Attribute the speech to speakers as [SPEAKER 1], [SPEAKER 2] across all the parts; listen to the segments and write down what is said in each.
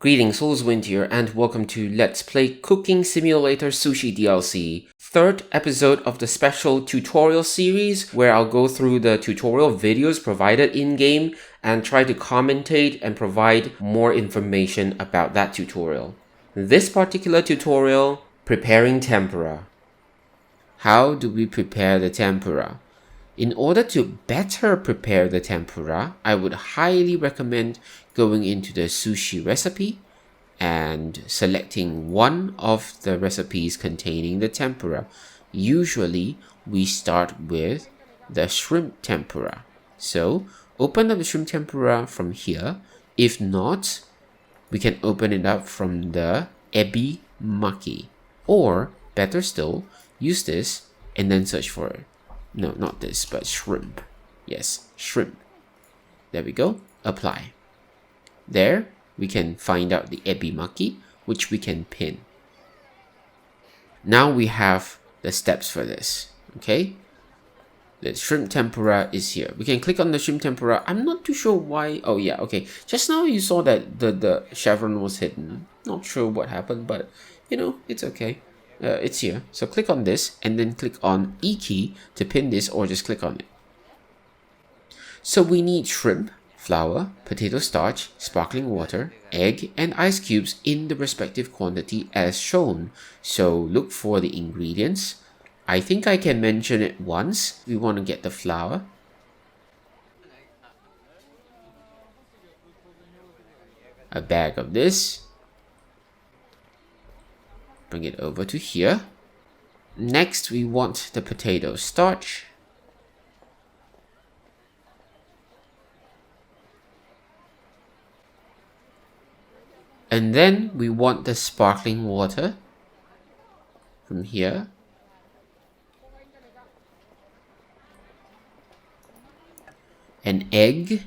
[SPEAKER 1] Greetings, Soulswind here, and welcome to Let's Play Cooking Simulator Sushi DLC, third episode of the special tutorial series where I'll go through the tutorial videos provided in-game and try to commentate and provide more information about that tutorial. This particular tutorial, preparing tempura. How do we prepare the tempura? In order to better prepare the tempura, I would highly recommend going into the sushi recipe and selecting one of the recipes containing the tempura. Usually, we start with the shrimp tempura. So, open up the shrimp tempura from here. If not, we can open it up from the ebi maki. Or, better still, use this and then search for it. No, not this, but shrimp. Yes, shrimp. There we go. Apply. There, we can find out the ebi maki, which we can pin. Now we have the steps for this. Okay? The shrimp tempura is here. We can click on the shrimp tempura. I'm not too sure why. Oh yeah, okay. Just now you saw that the chevron was hidden. Not sure what happened, but you know, it's okay. It's here. So click on this and then click on E key to pin this, or just click on it. So we need shrimp, flour, potato starch, sparkling water, egg, and ice cubes in the respective quantity as shown. So look for the ingredients. I think I can mention it once. We want to get the flour. A bag of this. Bring it over to here. Next, we want the potato starch. And then we want the sparkling water from here. An egg.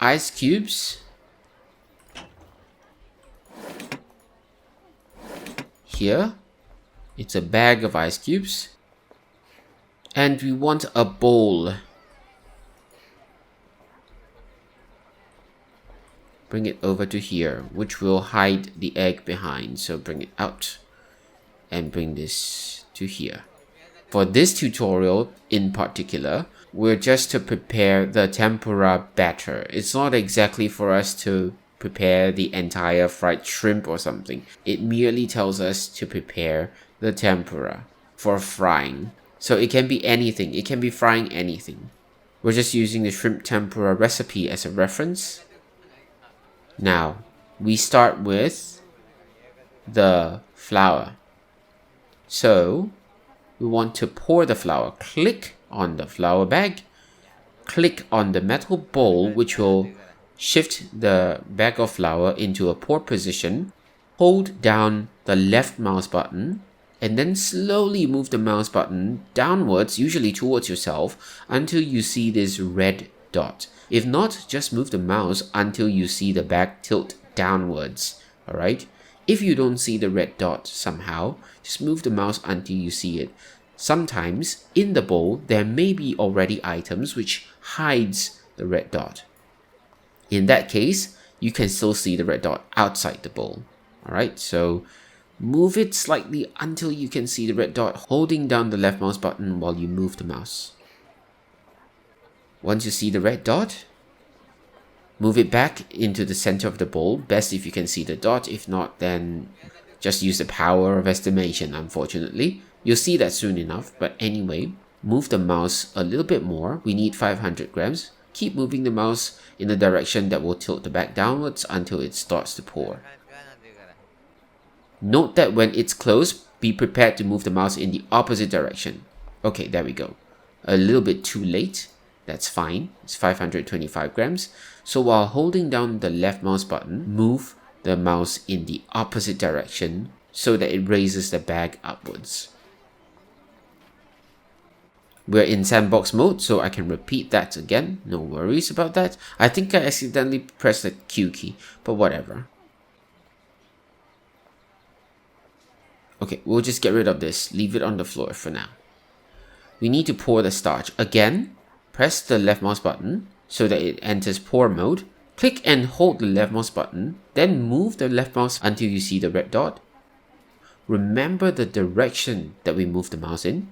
[SPEAKER 1] Ice cubes. Here, it's a bag of ice cubes. And we want a bowl. Bring it over to here, which will hide the egg behind. So bring it out and bring this to here. For this tutorial in particular, we're just to prepare the tempura batter. It's not exactly for us to prepare the entire fried shrimp or something. It merely tells us to prepare the tempura for frying. So it can be anything. It can be frying anything. We're just using the shrimp tempura recipe as a reference. Now, we start with the flour. So, we want to pour the flour. Click on the flour bag. Click on the metal bowl, which will shift the bag of flour into a pour position. Hold down the left mouse button and then slowly move the mouse button downwards, usually towards yourself, until you see this red dot. If not, just move the mouse until you see the bag tilt downwards. Alright? If you don't see the red dot somehow, just move the mouse until you see it. Sometimes, in the bowl, there may be already items which hides the red dot. In that case, you can still see the red dot outside the bowl. Alright, so move it slightly until you can see the red dot, holding down the left mouse button while you move the mouse. Once you see the red dot, move it back into the center of the bowl. Best if you can see the dot. If not, then just use the power of estimation, unfortunately. You'll see that soon enough, but anyway, move the mouse a little bit more. We need 500 grams. Keep moving the mouse in the direction that will tilt the bag downwards until it starts to pour. Note that when it's close, be prepared to move the mouse in the opposite direction. Okay, there we go. A little bit too late. That's fine. It's 525 grams. So while holding down the left mouse button, move the mouse in the opposite direction so that it raises the bag upwards. We're in sandbox mode, so I can repeat that again. No worries about that. I think I accidentally pressed the Q key, but whatever. Okay, we'll just get rid of this. Leave it on the floor for now. we need to pour the starch. Again, press the left mouse button so that it enters pour mode. Click and hold the left mouse button, then move the left mouse until you see the red dot. Remember the direction that we moved the mouse in.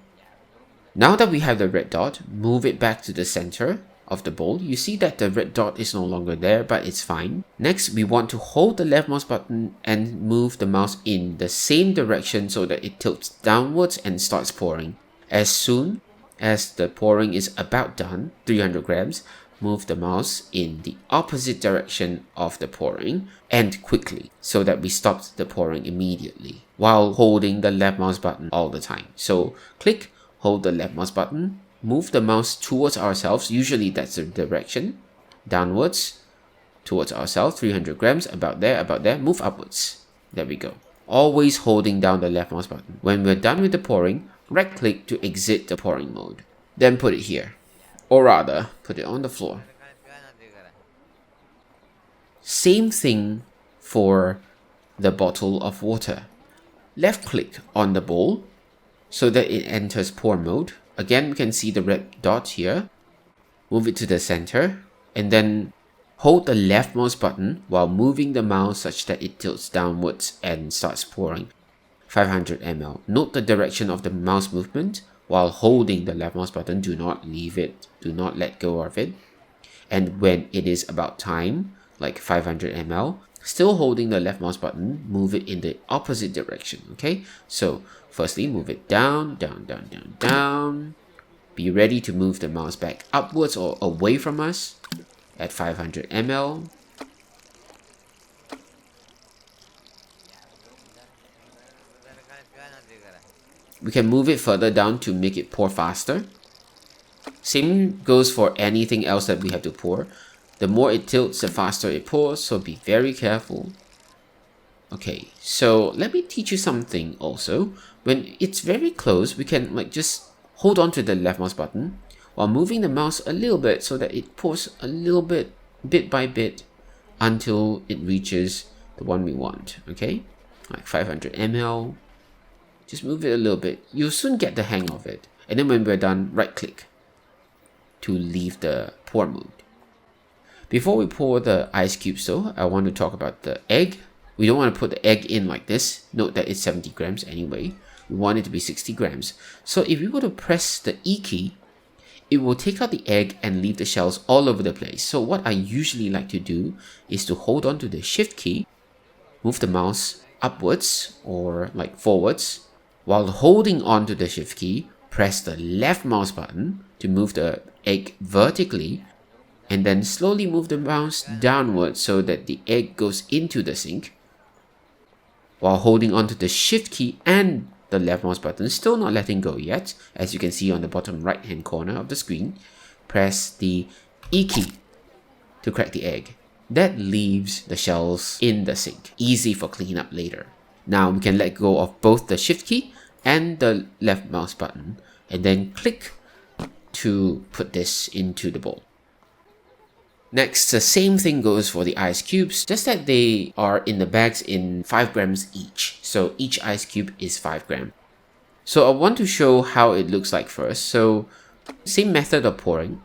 [SPEAKER 1] Now that we have the red dot, move it back to the center of the bowl. You see that the red dot is no longer there, but it's fine. Next, we want to hold the left mouse button and move the mouse in the same direction so that it tilts downwards and starts pouring. As soon as the pouring is about done, 300 grams, move the mouse in the opposite direction of the pouring and quickly so that we stop the pouring immediately while holding the left mouse button all the time. So click, hold the left mouse button, move the mouse towards ourselves, usually that's the direction, downwards, towards ourselves, 300 grams, about there, move upwards. There we go. Always holding down the left mouse button. When we're done with the pouring, right click to exit the pouring mode. Then put it here, or rather, put it on the floor. Same thing for the bottle of water. Left click on the bowl so that it enters pour mode. Again, we can see the red dot here. Move it to the center and then hold the left mouse button while moving the mouse such that it tilts downwards and starts pouring. 500 ml. Note the direction of the mouse movement while holding the left mouse button. Do not leave it. Do not let go of it. And when it is about time, like 500 ml, still holding the left mouse button, move it in the opposite direction. Okay, so firstly, move it down, down, down, down, down. Be ready to move the mouse back upwards or away from us at 500 ml. We can move it further down to make it pour faster. Same goes for anything else that we have to pour. The more it tilts, the faster it pours, so be very careful. Okay, so let me teach you something also. When it's very close, we can just hold on to the left mouse button while moving the mouse a little bit so that it pours a little bit by bit until it reaches the one we want. Okay, like 500 ml. Just move it a little bit. You'll soon get the hang of it. And then when we're done, right click to leave the pour mode. Before we pour the ice cubes though, I want to talk about the egg. We don't want to put the egg in like this. Note that it's 70 grams anyway. We want it to be 60 grams. So if we were to press the E key, it will take out the egg and leave the shells all over the place. So what I usually like to do is to hold on to the shift key, move the mouse upwards or like forwards. While holding on to the shift key, press the left mouse button to move the egg vertically, and then slowly move the mouse downwards so that the egg goes into the sink. While holding onto the shift key and the left mouse button, still not letting go yet, as you can see on the bottom right hand corner of the screen, press the E key to crack the egg. That leaves the shells in the sink, easy for cleanup later. Now we can let go of both the shift key and the left mouse button, and then click to put this into the bowl. Next, the same thing goes for the ice cubes, just that they are in the bags in 5 grams each. So each ice cube is 5 grams. So I want to show how it looks like first. So same method of pouring.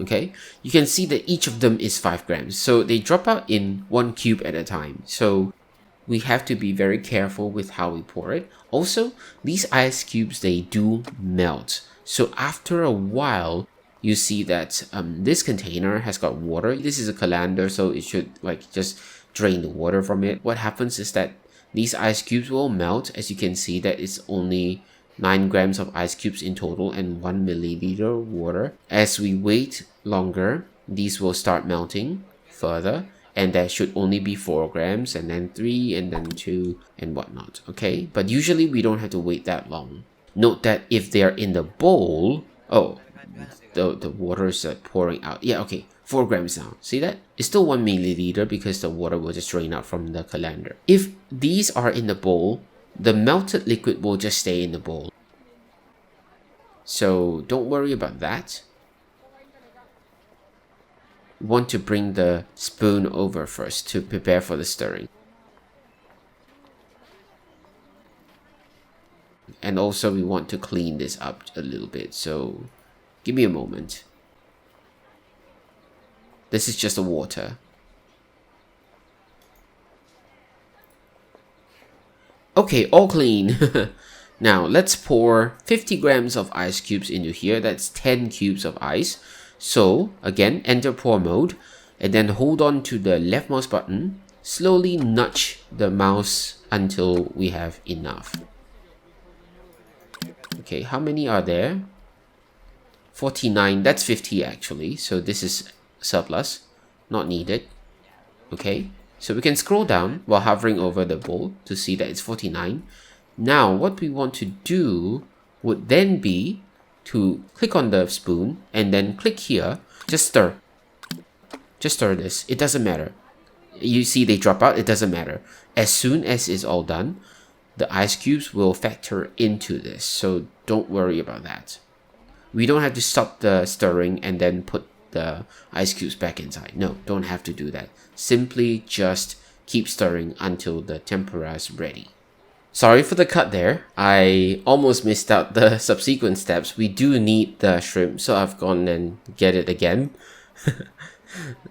[SPEAKER 1] Okay, you can see that each of them is 5 grams. So they drop out in 1 cube at a time. So we have to be very careful with how we pour it. Also, these ice cubes, they do melt. So after a while, you see that this container has got water. This is a colander, so it should just drain the water from it. What happens is that these ice cubes will melt. As you can see that it's only 9 grams of ice cubes in total and 1 milliliter water. As we wait longer, these will start melting further, and there should only be 4 grams and then 3 and then 2 and whatnot. Okay, but usually we don't have to wait that long. Note that if they're in the bowl, the water is pouring out. Yeah, okay, 4 grams now. See that? It's still 1 milliliter because the water will just drain out from the colander. If these are in the bowl, the melted liquid will just stay in the bowl. So don't worry about that. We want to bring the spoon over first to prepare for the stirring. And also we want to clean this up a little bit. So give me a moment. This is just the water. Okay, all clean. Now let's pour 50 grams of ice cubes into here. That's 10 cubes of ice. So again, enter pour mode and then hold on to the left mouse button. Slowly nudge the mouse until we have enough. Okay, how many are there? 49, that's 50 actually. So this is surplus, not needed. Okay, so we can scroll down while hovering over the bowl to see that it's 49. Now, what we want to do would then be to click on the spoon and then click here. Just stir. Just stir this. It doesn't matter. You see they drop out. It doesn't matter. As soon as it's all done, the ice cubes will factor into this. So don't worry about that. We don't have to stop the stirring and then put the ice cubes back inside. No, don't have to do that. Simply just keep stirring until the tempura is ready. Sorry for the cut there. I almost missed out the subsequent steps. We do need the shrimp, so I've gone and get it again.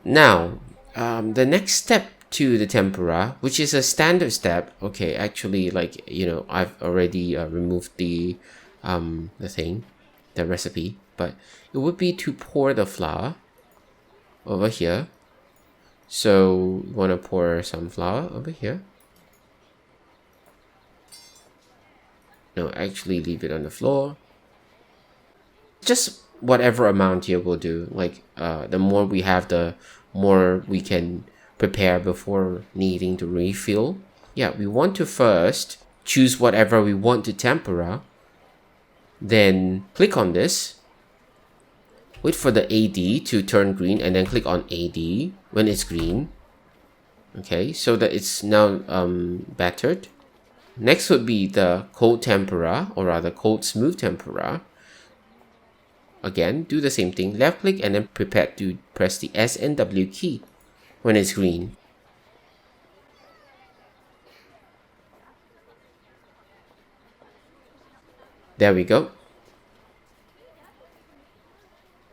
[SPEAKER 1] Now, the next step to the tempura, which is a standard step. Okay, actually, like, you know, I've already removed the recipe, but it would be to pour the flour over here. So you want to pour some flour over here. No, actually leave it on the floor. Just whatever amount here will do. Like the more we have, the more we can prepare before needing to refill. Yeah, we want to first choose whatever we want to tempura. Then click on this. Wait for the AD to turn green and then click on AD when it's green. Okay, so that it's now battered. Next would be the cold tempura, or rather cold smooth tempura. Again, do the same thing. Left click and then prepare to press the S and W key when it's green. There we go.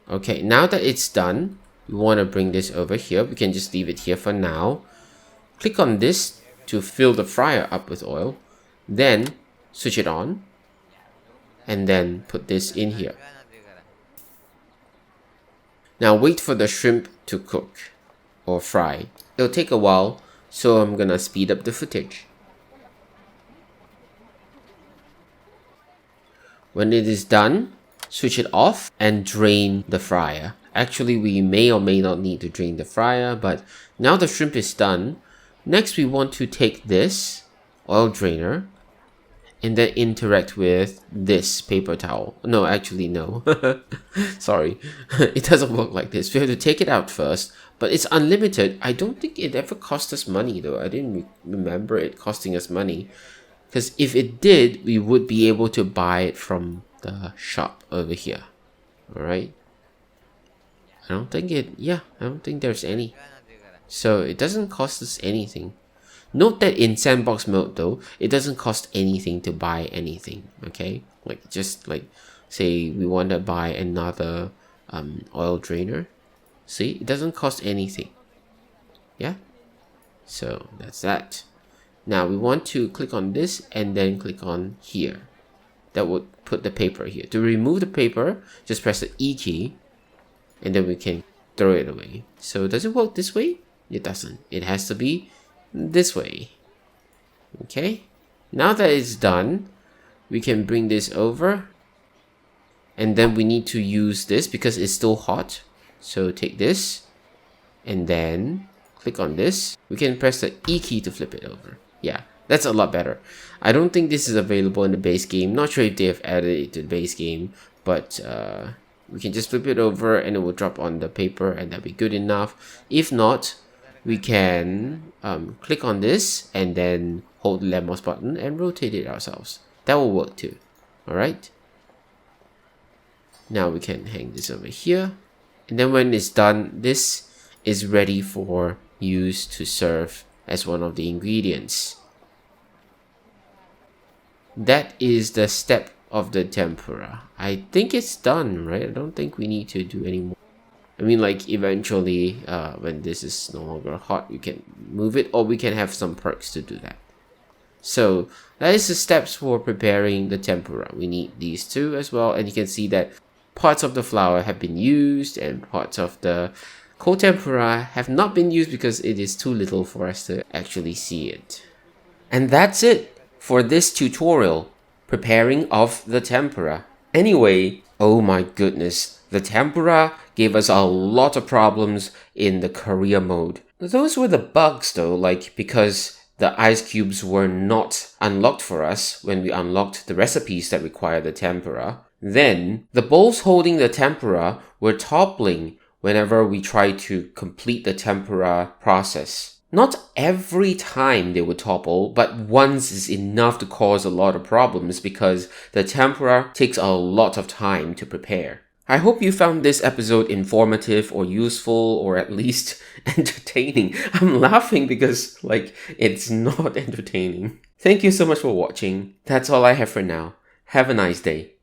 [SPEAKER 1] Okay, now that it's done, we want to bring this over here. We can just leave it here for now. Click on this to fill the fryer up with oil. Then switch it on. And then put this in here. Now wait for the shrimp to cook or fry. It'll take a while, so I'm gonna speed up the footage. When it is done, switch it off and drain the fryer. Actually, we may or may not need to drain the fryer, but now the shrimp is done. Next, we want to take this oil drainer and then interact with this paper towel. No, actually, no. Sorry. It doesn't work like this. We have to take it out first, but it's unlimited. I don't think it ever cost us money, though. I didn't remember it costing us money. Because if it did, we would be able to buy it from the shop over here. Alright. I don't think there's any. So it doesn't cost us anything. Note that in sandbox mode though, it doesn't cost anything to buy anything. Okay, like just like say we want to buy another oil drainer. See, it doesn't cost anything. Yeah, so that's that. Now we want to click on this and then click on here. That would put the paper here. To remove the paper, just press the E key and then we can throw it away. So does it work this way? It doesn't. It has to be this way. Okay, now that it's done, we can bring this over and then we need to use this because it's still hot. So take this and then click on this. We can press the E key to flip it over. Yeah, that's a lot better. I don't think this is available in the base game. Not sure if they have added it to the base game, but we can just flip it over and it will drop on the paper and that'll be good enough. If not, we can click on this and then hold the left mouse button and rotate it ourselves. That will work too. Alright. Now we can hang this over here. And then when it's done, this is ready for use to serve as one of the ingredients. that is the step of the tempura. I think it's done, right? I don't think we need to do any more. I mean, like, eventually, when this is no longer hot, you can move it, or we can have some perks to do that. So that is the steps for preparing the tempura. We need these two as well, and you can see that parts of the flour have been used and parts of the cold tempura have not been used because it is too little for us to actually see it. And that's it for this tutorial, preparing of the tempura. Anyway, oh my goodness, the tempura gave us a lot of problems in the career mode. Those were the bugs though, like because the ice cubes were not unlocked for us when we unlocked the recipes that require the tempura. Then, the bowls holding the tempura were toppling whenever we tried to complete the tempura process. Not every time they would topple, but once is enough to cause a lot of problems because the tempura takes a lot of time to prepare. I hope you found this episode informative or useful or at least entertaining. I'm laughing because, like, it's not entertaining. Thank you so much for watching. That's all I have for now. Have a nice day.